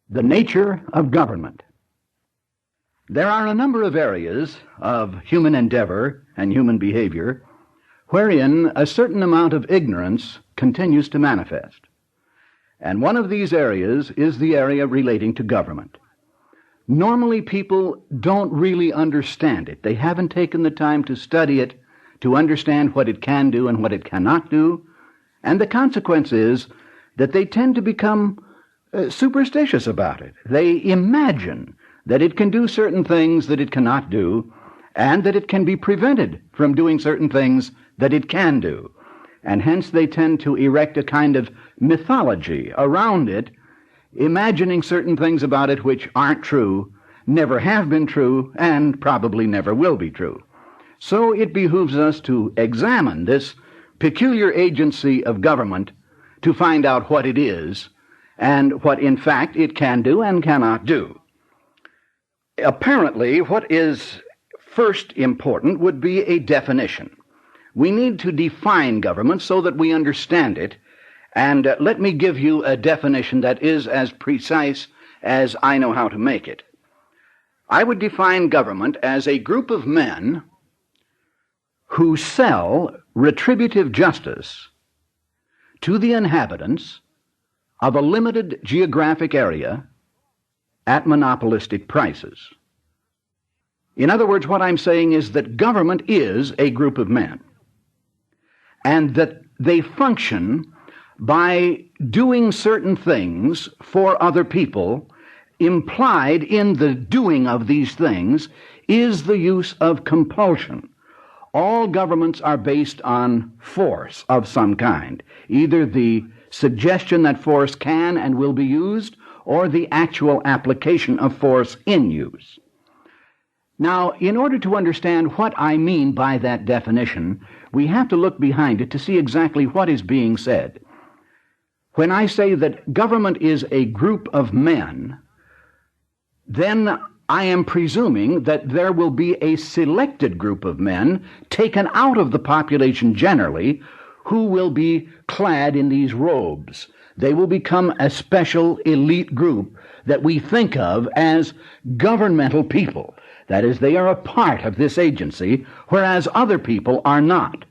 The nature of government. There are a number of areas of human endeavor and human behavior wherein a certain amount of ignorance continues to manifest. And one of these areas is the area relating to government. Normally, people don't really understand it. They haven't taken the time to study it, to understand what it can do and what it cannot do. And the consequence is that they tend to become superstitious about it. They imagine that it can do certain things that it cannot do, and that it can be prevented from doing certain things that it can do. And hence they tend to erect a kind of mythology around it, imagining certain things about it which aren't true, never have been true, and probably never will be true. So it behooves us to examine this peculiar agency of government to find out what it is and what in fact it can do and cannot do. Apparently, what is first important would be a definition. We need to define government so that we understand it, and let me give you a definition that is as precise as I know how to make it. I would define government as a group of men who sell retributive justice to the inhabitants of a limited geographic area at monopolistic prices. In other words, what I'm saying is that government is a group of men, and that they function by doing certain things for other people. Implied in the doing of these things is the use of compulsion. All governments are based on force of some kind, either the suggestion that force can and will be used, or the actual application of force in use. Now, in order to understand what I mean by that definition, we have to look behind it to see exactly what is being said. When I say that government is a group of men, then I am presuming that there will be a selected group of men taken out of the population generally who will be clad in these robes. They will become a special elite group that we think of as governmental people. That is, they are a part of this agency, whereas other people are not.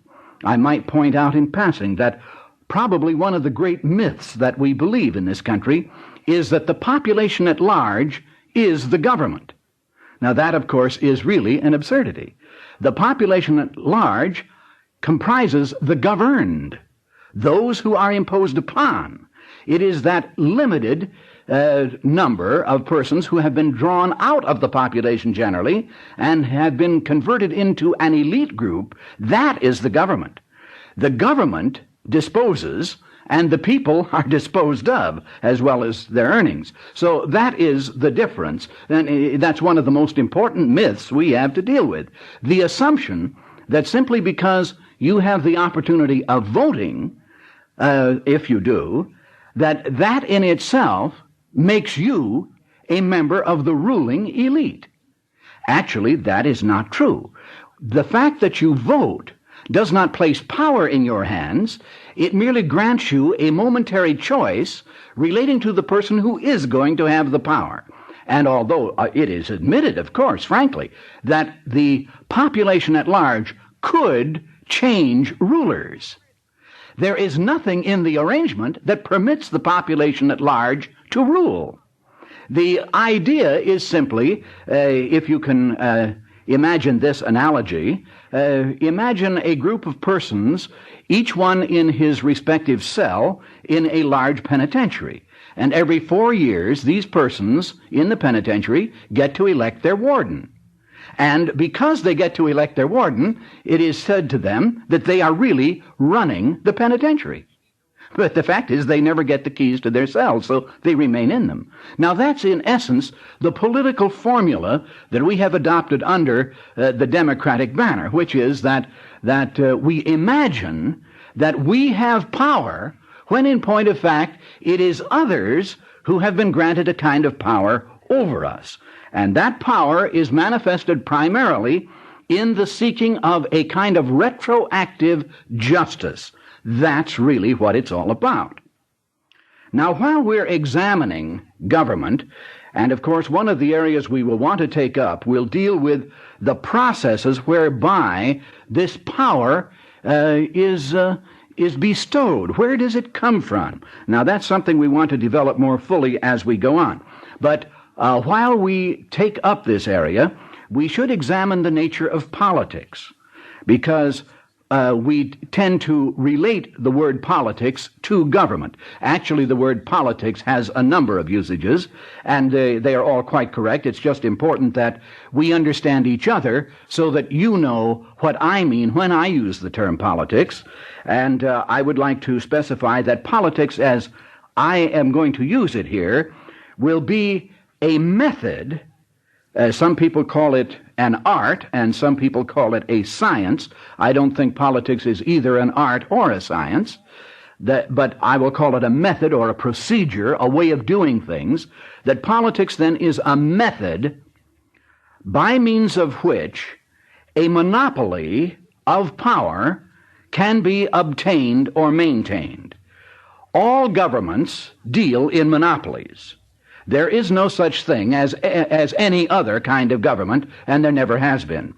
I might point out in passing that probably one of the great myths that we believe in this country is that the population at large is the government. Now that, of course, is really an absurdity. The population at large comprises the governed, those who are imposed upon. It is that limited number of persons who have been drawn out of the population generally and have been converted into an elite group. That is the government. The government disposes, and the people are disposed of, as well as their earnings. So that is the difference, and that's one of the most important myths we have to deal with. The assumption that simply because you have the opportunity of voting, if you do, that in itself makes you a member of the ruling elite. Actually, that is not true. The fact that you vote does not place power in your hands. It merely grants you a momentary choice relating to the person who is going to have the power. And although it is admitted, of course, frankly, that the population at large could change rulers, there is nothing in the arrangement that permits the population at large to rule. The idea is simply, if you can imagine this analogy, imagine a group of persons, each one in his respective cell in a large penitentiary. And every 4 years, these persons in the penitentiary get to elect their warden. And because they get to elect their warden, it is said to them that they are really running the penitentiary. But the fact is they never get the keys to their cells, so they remain in them. Now that's in essence the political formula that we have adopted under the democratic banner, which is that we imagine that we have power when in point of fact it is others who have been granted a kind of power over us. And that power is manifested primarily in the seeking of a kind of retroactive justice. That's really what it's all about. Now, while we're examining government, and of course one of the areas we will want to take up will deal with the processes whereby this power is bestowed. Where does it come from? Now, that's something we want to develop more fully as we go on. But while we take up this area, we should examine the nature of politics, because we tend to relate the word politics to government. Actually, the word politics has a number of usages, and they are all quite correct. It's just important that we understand each other so that you know what I mean when I use the term politics. And I would like to specify that politics, as I am going to use it here, will be a method. Some people call it an art, and some people call it a science. I don't think politics is either an art or a science, but I will call it a method or a procedure, a way of doing things. That politics then is a method by means of which a monopoly of power can be obtained or maintained. All governments deal in monopolies. There is no such thing as any other kind of government, and there never has been.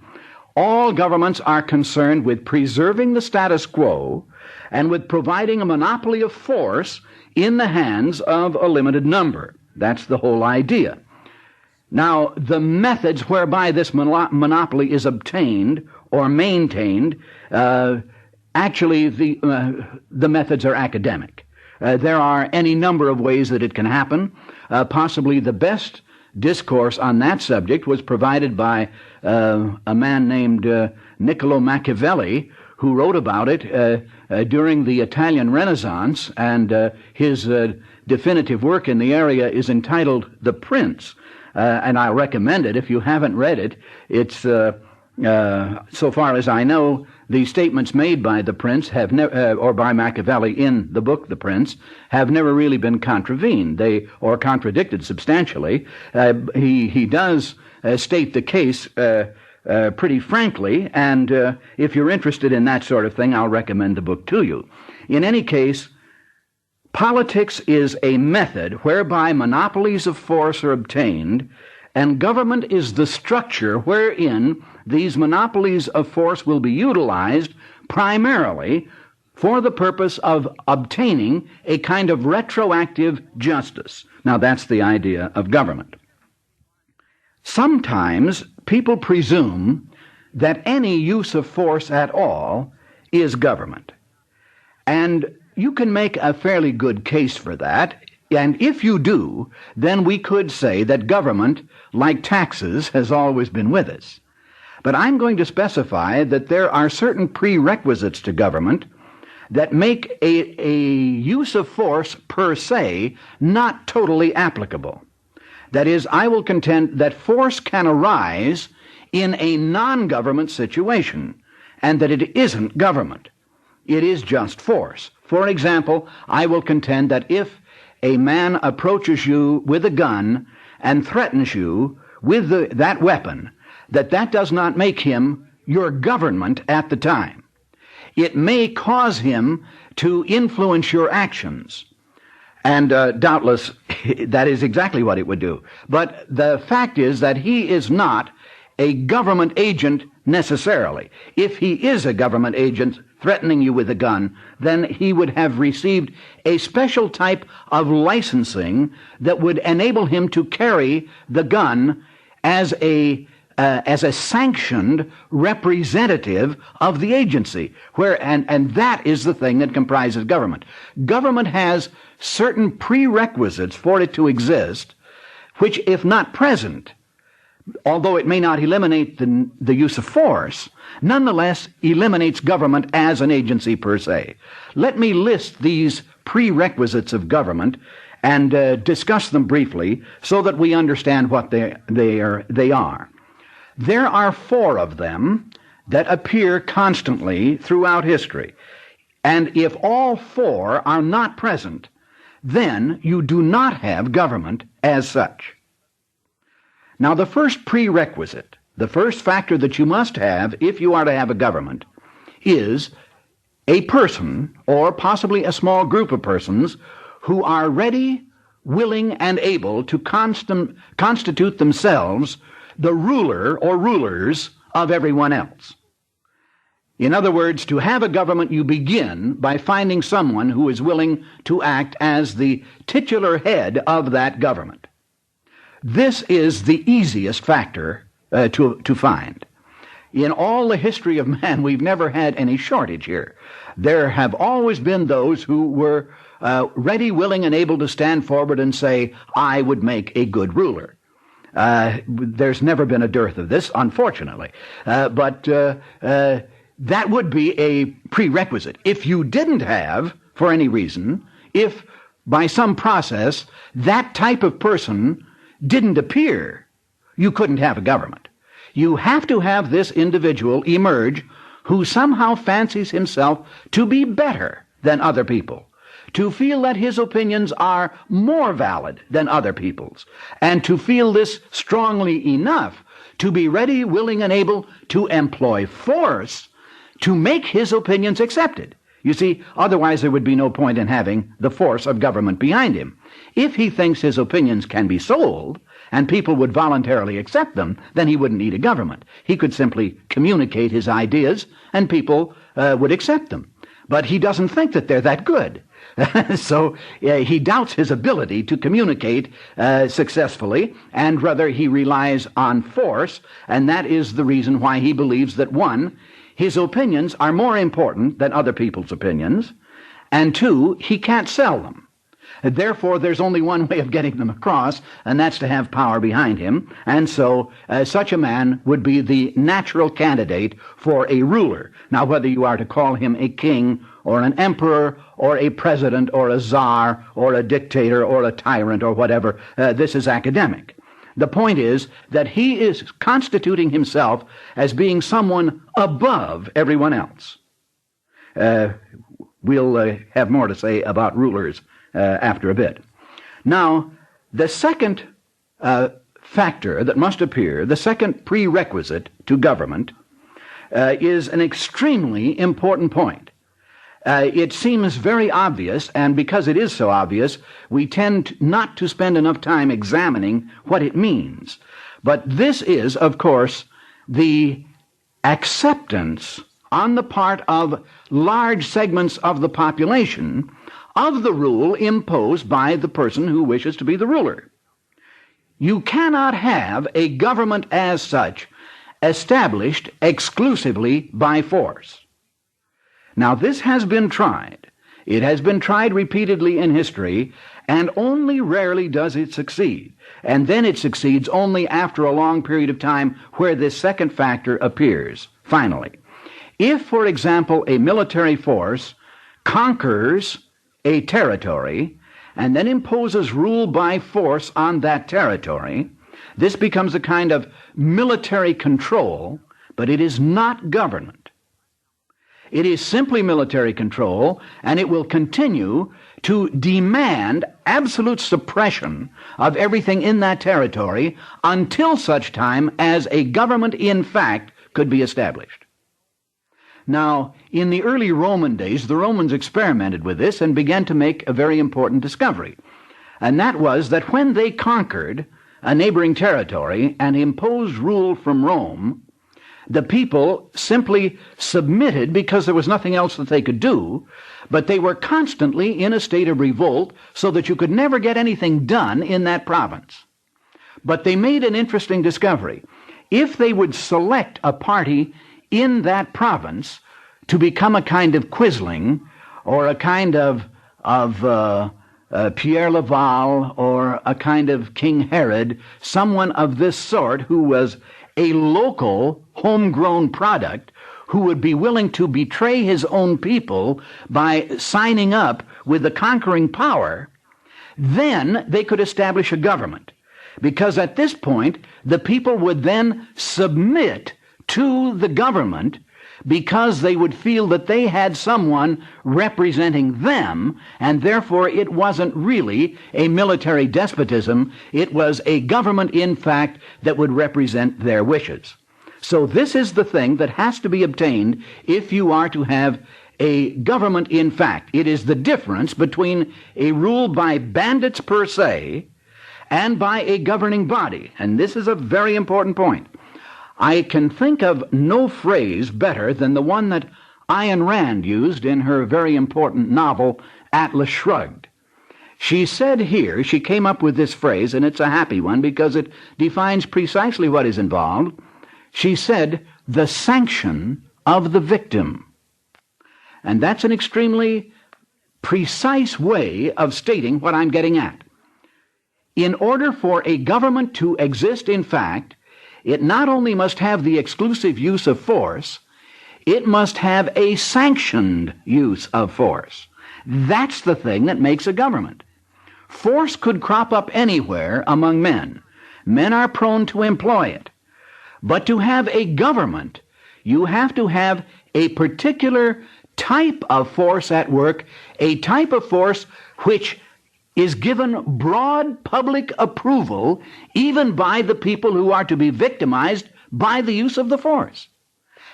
All governments are concerned with preserving the status quo and with providing a monopoly of force in the hands of a limited number. That's the whole idea. Now, the methods whereby this monopoly is obtained or maintained, actually the methods are academic. There are any number of ways that it can happen. Possibly the best discourse on that subject was provided by a man named Niccolo Machiavelli, who wrote about it during the Italian Renaissance, and his definitive work in the area is entitled The Prince, and I recommend it if you haven't read it. It's, so far as I know, the statements made by the Prince have or by Machiavelli in the book The Prince have never really been contravened, or contradicted substantially. He does state the case pretty frankly, and if you're interested in that sort of thing, I'll recommend the book to you. In any case, politics is a method whereby monopolies of force are obtained, and government is the structure wherein these monopolies of force will be utilized primarily for the purpose of obtaining a kind of retroactive justice. Now, that's the idea of government. Sometimes people presume that any use of force at all is government. And you can make a fairly good case for that. And if you do, then we could say that government, like taxes, has always been with us. But I'm going to specify that there are certain prerequisites to government that make a use of force per se not totally applicable. That is, I will contend that force can arise in a non-government situation, and that it isn't government. It is just force. For example, I will contend that if a man approaches you with a gun and threatens you with that weapon, that does not make him your government at the time. It may cause him to influence your actions, and doubtless that is exactly what it would do. But the fact is that he is not a government agent necessarily. If he is a government agent threatening you with a gun, then he would have received a special type of licensing that would enable him to carry the gun as a sanctioned representative of the agency, and that is the thing that comprises government. Government has certain prerequisites for it to exist, which, if not present, although it may not eliminate the use of force, nonetheless eliminates government as an agency per se. Let me list these prerequisites of government and discuss them briefly so that we understand what they are. There are 4 of them that appear constantly throughout history. And if all 4 are not present, then you do not have government as such. Now, the first prerequisite, the first factor that you must have if you are to have a government, is a person, or possibly a small group of persons, who are ready, willing, and able to constitute themselves the ruler or rulers of everyone else. In other words, to have a government, you begin by finding someone who is willing to act as the titular head of that government. This is the easiest factor to find. In all the history of man, we've never had any shortage here. There have always been those who were ready, willing, and able to stand forward and say, I would make a good ruler. There's never been a dearth of this, unfortunately. But that would be a prerequisite. If you didn't have, for any reason, if by some process that type of person didn't appear, you couldn't have a government. You have to have this individual emerge who somehow fancies himself to be better than other people, to feel that his opinions are more valid than other people's, and to feel this strongly enough to be ready, willing, and able to employ force to make his opinions accepted. You see, otherwise there would be no point in having the force of government behind him. If he thinks his opinions can be sold, and people would voluntarily accept them, then he wouldn't need a government. He could simply communicate his ideas, and people would accept them. But he doesn't think that they're that good. So he doubts his ability to communicate successfully, and rather he relies on force, and that is the reason why he believes that, one, his opinions are more important than other people's opinions, and two, he can't sell them. Therefore, there's only one way of getting them across, and that's to have power behind him. And so such a man would be the natural candidate for a ruler. Now, whether you are to call him a king or an emperor or a president or a czar or a dictator or a tyrant or whatever, this is academic. The point is that he is constituting himself as being someone above everyone else. We'll have more to say about rulers after a bit. Now, the second factor that must appear, the second prerequisite to government, is an extremely important point. It seems very obvious, and because it is so obvious, we tend not to spend enough time examining what it means. But this is, of course, the acceptance on the part of large segments of the population of the rule imposed by the person who wishes to be the ruler. You cannot have a government as such established exclusively by force. Now, this has been tried. It has been tried repeatedly in history, and only rarely does it succeed. And then it succeeds only after a long period of time where this second factor appears, finally. If, for example, a military force conquers a territory and then imposes rule by force on that territory, this becomes a kind of military control, but it is not government. It is simply military control, and it will continue to demand absolute suppression of everything in that territory until such time as a government in fact could be established. Now, in the early Roman days, the Romans experimented with this and began to make a very important discovery. And that was that when they conquered a neighboring territory and imposed rule from Rome, the people simply submitted because there was nothing else that they could do, but they were constantly in a state of revolt so that you could never get anything done in that province. But they made an interesting discovery. If they would select a party in that province to become a kind of Quisling or a kind of Pierre Laval or a kind of King Herod, someone of this sort who was a local homegrown product who would be willing to betray his own people by signing up with the conquering power, then they could establish a government. Because at this point, the people would then submit to the government because they would feel that they had someone representing them, and therefore it wasn't really a military despotism. It was a government, in fact, that would represent their wishes. So this is the thing that has to be obtained if you are to have a government in fact. It is the difference between a rule by bandits per se and by a governing body. And this is a very important point. I can think of no phrase better than the one that Ayn Rand used in her very important novel, Atlas Shrugged. She said here, she came up with this phrase, and it's a happy one because it defines precisely what is involved. She said, the sanction of the victim. And that's an extremely precise way of stating what I'm getting at. In order for a government to exist in fact, it not only must have the exclusive use of force, it must have a sanctioned use of force. That's the thing that makes a government. Force could crop up anywhere among men. Men are prone to employ it. But to have a government, you have to have a particular type of force at work, a type of force which is given broad public approval even by the people who are to be victimized by the use of the force.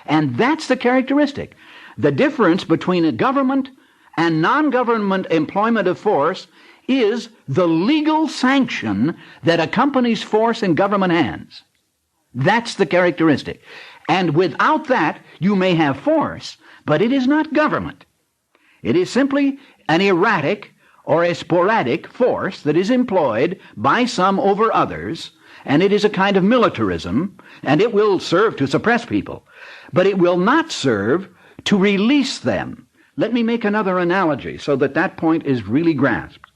And that's the characteristic. The difference between a government and non-government employment of force is the legal sanction that accompanies force in government hands. That's the characteristic. And without that, you may have force, but it is not government. It is simply an erratic or a sporadic force that is employed by some over others, and it is a kind of militarism, and it will serve to suppress people, but it will not serve to release them. Let me make another analogy so that that point is really grasped.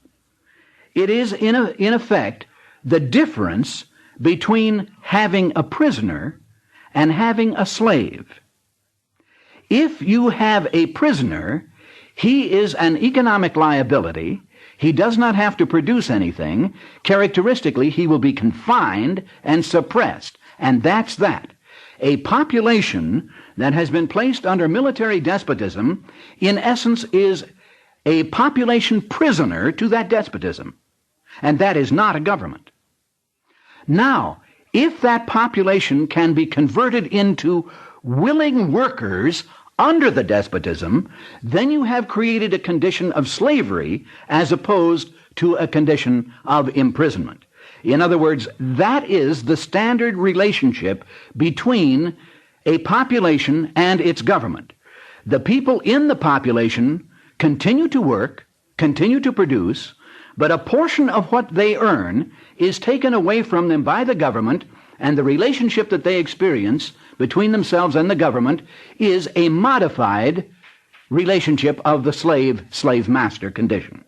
It is, in effect, the difference between having a prisoner and having a slave. If you have a prisoner, he is an economic liability. He does not have to produce anything. Characteristically, he will be confined and suppressed, and that's that. A population that has been placed under military despotism, in essence, is a population prisoner to that despotism, and that is not a government. Now, if that population can be converted into willing workers under the despotism, then you have created a condition of slavery as opposed to a condition of imprisonment. In other words, that is the standard relationship between a population and its government. The people in the population continue to work, continue to produce, but a portion of what they earn is taken away from them by the government, and the relationship that they experience between themselves and the government is a modified relationship of the slave-master condition.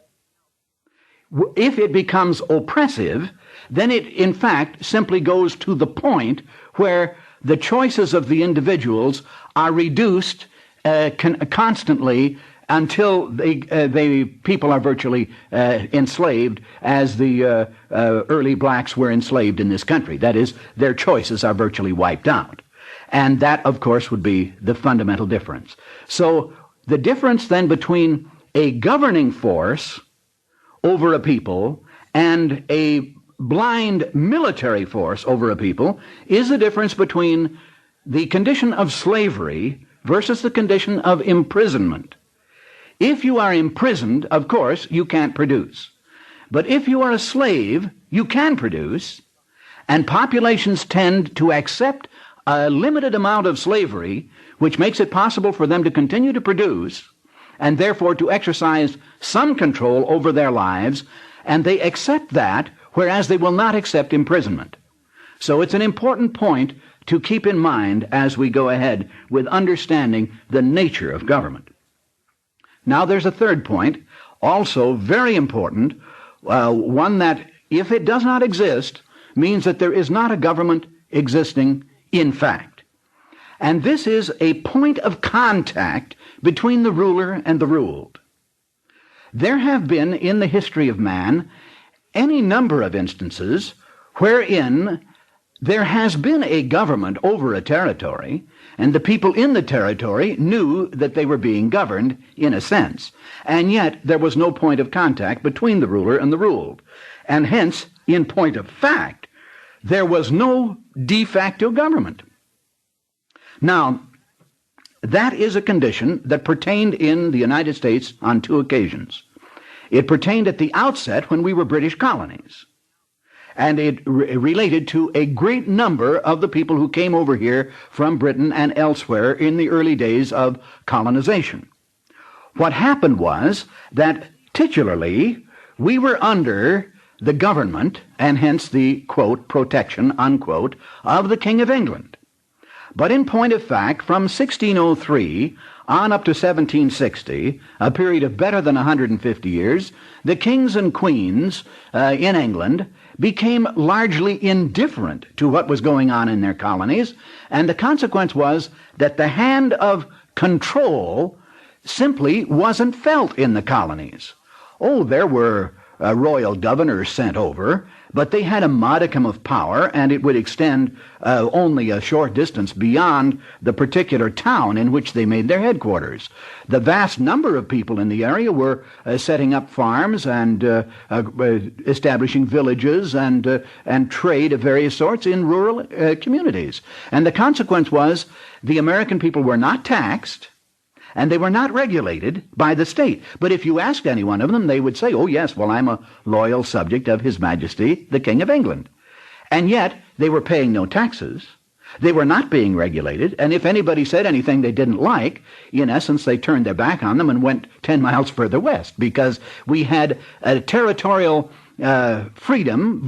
If it becomes oppressive, then it in fact simply goes to the point where the choices of the individuals are reduced constantly until people are virtually enslaved, as the early blacks were enslaved in this country. That is, their choices are virtually wiped out. And that, of course, would be the fundamental difference. So the difference then between a governing force over a people and a blind military force over a people is the difference between the condition of slavery versus the condition of imprisonment. If you are imprisoned, of course, you can't produce. But if you are a slave, you can produce, and populations tend to accept a limited amount of slavery, which makes it possible for them to continue to produce, and therefore to exercise some control over their lives, and they accept that, whereas they will not accept imprisonment. So it's an important point to keep in mind as we go ahead with understanding the nature of government. Now there's a third point, also very important, one that, if it does not exist, means that there is not a government existing in fact. And this is a point of contact between the ruler and the ruled. There have been, in the history of man, any number of instances wherein there has been a government over a territory, and the people in the territory knew that they were being governed in a sense, and yet there was no point of contact between the ruler and the ruled. And hence, in point of fact, there was no de facto government. Now, That is a condition that pertained in the United States on two occasions. It pertained at the outset when we were British colonies, and it related to a great number of the people who came over here from Britain and elsewhere in the early days of colonization. What happened was that titularly we were under the government, and hence the, quote, protection, unquote, of the King of England. But in point of fact, from 1603 on up to 1760, a period of better than 150 years, the kings and queens in England became largely indifferent to what was going on in their colonies, and the consequence was that the hand of control simply wasn't felt in the colonies. Oh, there were royal governors sent over, but they had a modicum of power, and it would extend only a short distance beyond the particular town in which they made their headquarters. The vast number of people in the area were setting up farms and establishing villages and trade of various sorts in rural communities. And the consequence was the American people were not taxed, and they were not regulated by the state. But if you asked any one of them, they would say, oh yes, well, I'm a loyal subject of His Majesty, the King of England. And yet, they were paying no taxes. They were not being regulated, and if anybody said anything they didn't like, in essence, they turned their back on them and went 10 miles further west, because we had a territorial freedom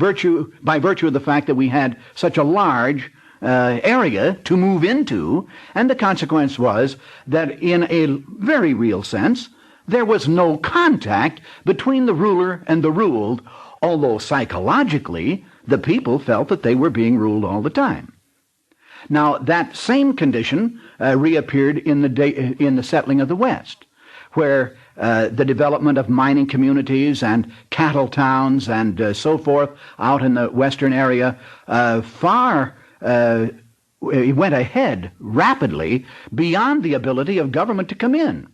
by virtue of the fact that we had such a large area to move into, and the consequence was that in a very real sense, there was no contact between the ruler and the ruled, although psychologically the people felt that they were being ruled all the time. Now, that same condition reappeared in the settling of the West, where the development of mining communities and cattle towns and so forth out in the western area it went ahead rapidly beyond the ability of government to come in.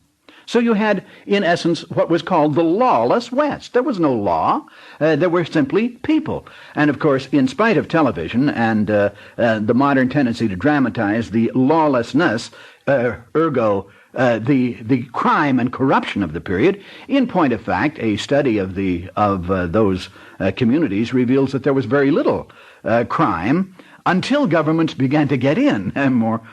So you had, in essence, what was called the Lawless West. There was no law. There were simply people. And, of course, in spite of television and the modern tendency to dramatize the lawlessness, ergo the crime and corruption of the period, in point of fact, a study of those communities reveals that there was very little crime until governments began to get in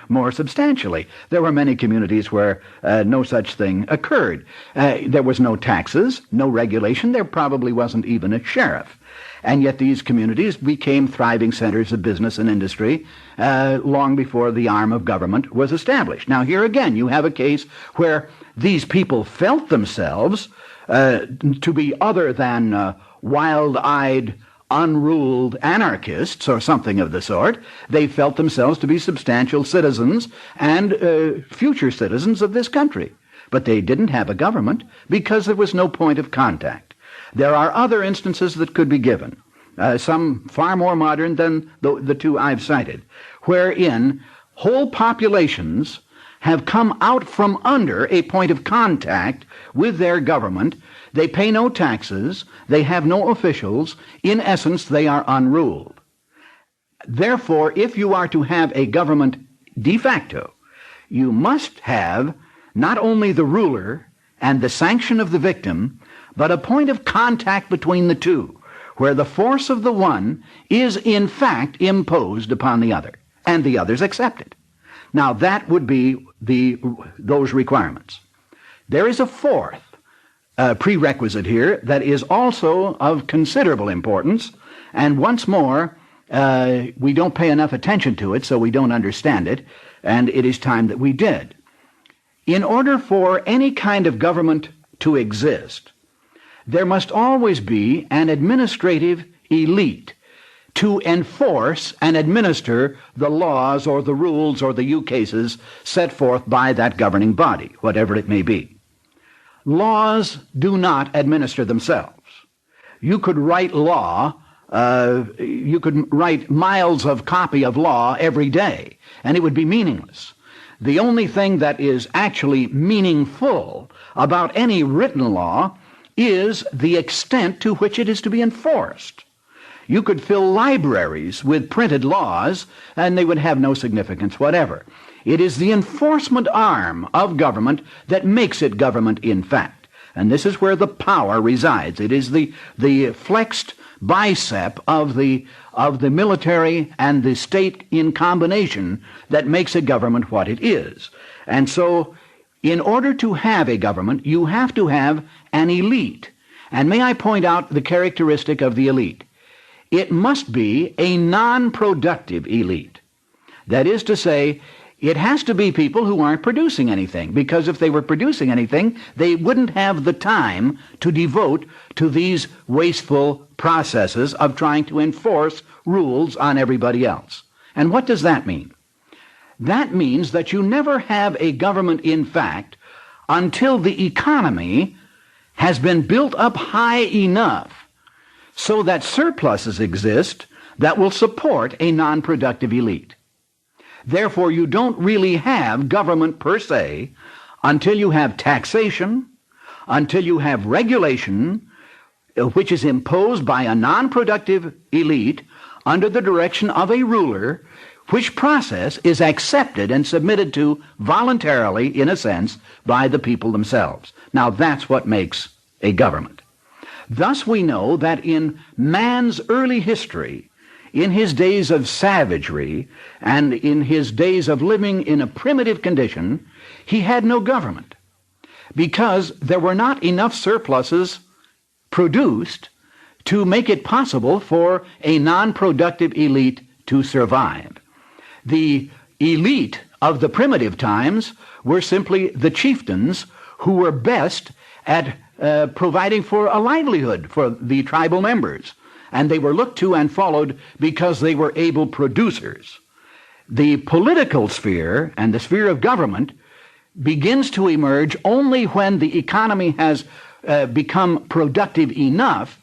more substantially. There were many communities where no such thing occurred. There was no taxes, no regulation. There probably wasn't even a sheriff. And yet these communities became thriving centers of business and industry long before the arm of government was established. Now here again, you have a case where these people felt themselves to be other than wild-eyed, unruled anarchists or something of the sort. They felt themselves to be substantial citizens and future citizens of this country. But they didn't have a government because there was no point of contact. There are other instances that could be given, some far more modern than the two I've cited, wherein whole populations have come out from under a point of contact with their government. They pay no taxes. They have no officials. In essence, they are unruled. Therefore, if you are to have a government de facto, you must have not only the ruler and the sanction of the victim, but a point of contact between the two, where the force of the one is in fact imposed upon the other, and the others accept it. Now, that would be those requirements. There is a fourth prerequisite here that is also of considerable importance, and once more, we don't pay enough attention to it, so we don't understand it, and it is time that we did. In order for any kind of government to exist, there must always be an administrative elite to enforce and administer the laws or the rules or the ukases set forth by that governing body, whatever it may be. Laws do not administer themselves. You could write law, you could write miles of copy of law every day, and it would be meaningless. The only thing that is actually meaningful about any written law is the extent to which it is to be enforced. You could fill libraries with printed laws, and they would have no significance whatever. It is the enforcement arm of government that makes it government in fact. And this is where the power resides. It is the flexed bicep of the military and the state in combination that makes a government what it is. And so, in order to have a government, you have to have an elite. And may I point out the characteristic of the elite? It must be a non-productive elite. That is to say, it has to be people who aren't producing anything, because if they were producing anything, they wouldn't have the time to devote to these wasteful processes of trying to enforce rules on everybody else. And what does that mean? That means that you never have a government in fact until the economy has been built up high enough so that surpluses exist that will support a non-productive elite. Therefore, you don't really have government per se until you have taxation, until you have regulation, which is imposed by a non-productive elite under the direction of a ruler, which process is accepted and submitted to voluntarily, in a sense, by the people themselves. Now, that's what makes a government. Thus, we know that in man's early history, in his days of savagery and in his days of living in a primitive condition, he had no government because there were not enough surpluses produced to make it possible for a non-productive elite to survive. The elite of the primitive times were simply the chieftains who were best at providing for a livelihood for the tribal members. And they were looked to and followed because they were able producers. The political sphere and the sphere of government begins to emerge only when the economy has become productive enough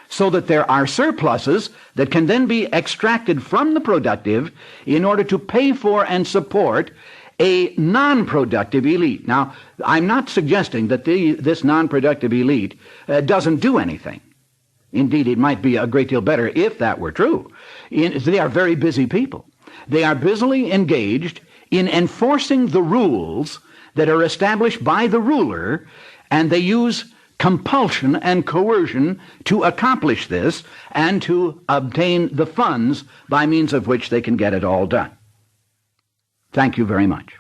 so that there are surpluses that can then be extracted from the productive in order to pay for and support a non-productive elite. Now, I'm not suggesting that this non-productive elite doesn't do anything. Indeed, it might be a great deal better if that were true. They are very busy people. They are busily engaged in enforcing the rules that are established by the ruler, and they use compulsion and coercion to accomplish this and to obtain the funds by means of which they can get it all done. Thank you very much.